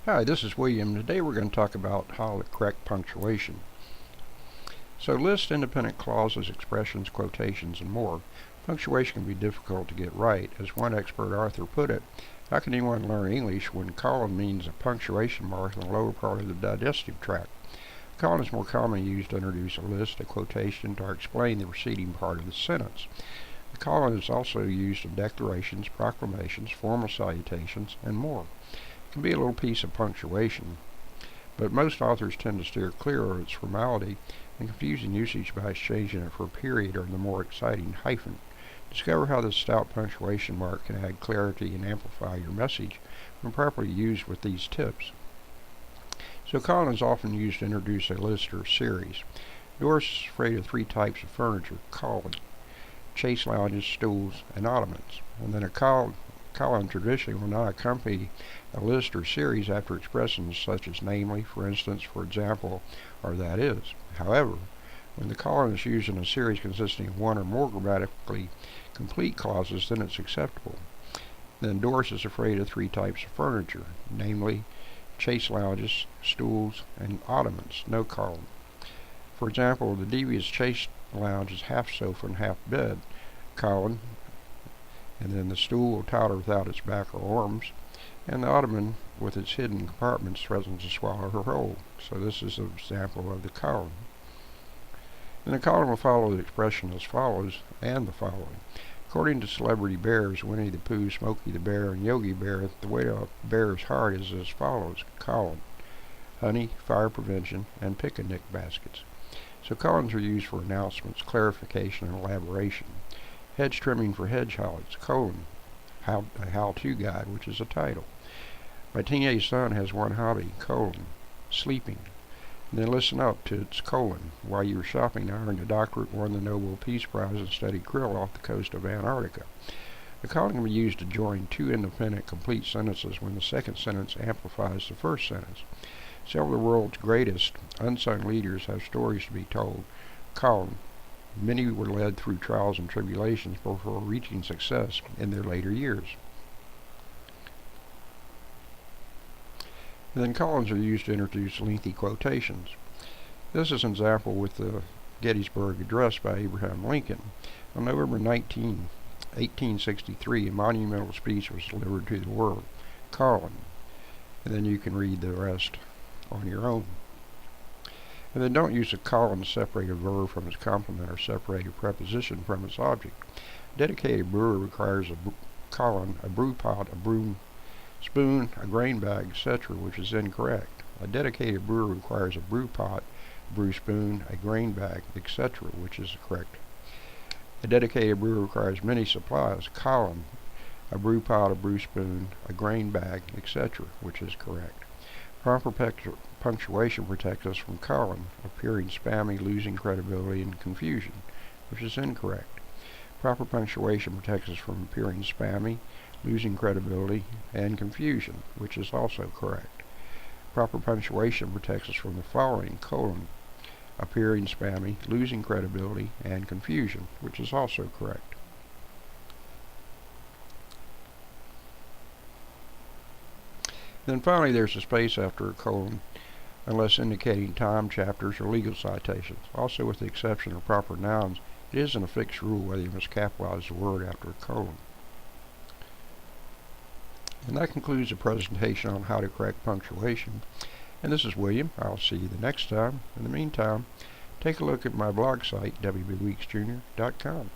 Hi, this is William. Today we're going to talk about how to correct punctuation. So list independent clauses, expressions, quotations, and more. Punctuation can be difficult to get right. As one expert author put it, how can anyone learn English when colon means a punctuation mark in the lower part of the digestive tract? A colon is more commonly used to introduce a list, a quotation, or explain the preceding part of the sentence. The colon is also used in declarations, proclamations, formal salutations, and more. Can be a little piece of punctuation, but most authors tend to steer clear of its formality and confusing usage by exchanging it for a period or the more exciting hyphen. Discover how this stout punctuation mark can add clarity and amplify your message when properly used with these tips. So colon is often used to introduce a list or series. Doris is afraid of 3 types of furniture: colon, chase lounges, stools, and ottomans. And then a colon traditionally will not accompany a list or series after expressions such as namely, for instance, for example, or that is. However, when the colon is used in a series consisting of one or more grammatically complete clauses, then it's acceptable. Then Doris is afraid of 3 types of furniture, namely, chase lounges, stools, and ottomans. No colon. For example, the devious chase lounge is half sofa and half bed, colon, and then the stool will totter without its back or arms, and the ottoman with its hidden compartments threatens to swallow her whole. So this is an example of the colon. And the colon will follow the expression as follows and the following. According to celebrity bears Winnie the Pooh, Smokey the Bear, and Yogi Bear, the way to a bear's heart is as follows: colon, honey, fire prevention, and picnic baskets. So colons are used for announcements, clarification, and elaboration. Hedge trimming for hedgehogs, colon, a how-to guide, which is a title. My teenage son has one hobby, colon, sleeping. And then listen up to its colon. While you were shopping, I earned a doctorate, won the Nobel Peace Prize, and studied krill off the coast of Antarctica. The colon can be used to join 2 independent complete sentences when the second sentence amplifies the first sentence. Several of the world's greatest unsung leaders have stories to be told. Colon, many were led through trials and tribulations before reaching success in their later years. And then colons are used to introduce lengthy quotations. This is an example with the Gettysburg Address by Abraham Lincoln. On November 19, 1863, a monumental speech was delivered to the world. Colon. And then you can read the rest on your own. And then don't use a colon to separate a verb from its complement or separate a preposition from its object. A dedicated brewer requires a colon, a brew pot, a broom spoon, a grain bag, etc., which is incorrect. A dedicated brewer requires a brew pot, a brew spoon, a grain bag, etc., which is correct. A dedicated brewer requires many supplies: colon, a brew pot, a brew spoon, a grain bag, etc., which is correct. Proper punctuation protects us from colon appearing spammy, losing credibility, and confusion, which is incorrect. Proper punctuation protects us from appearing spammy, losing credibility, and confusion, which is also correct. Proper punctuation protects us from the following: colon, appearing spammy, losing credibility, and confusion, which is also correct. Then finally, there's a space after a colon, unless indicating time, chapters, or legal citations. Also, with the exception of proper nouns, it isn't a fixed rule whether you must capitalize the word after a colon. And that concludes the presentation on how to correct punctuation. And this is William. I'll see you the next time. In the meantime, take a look at my blog site, wbweeksjr.com.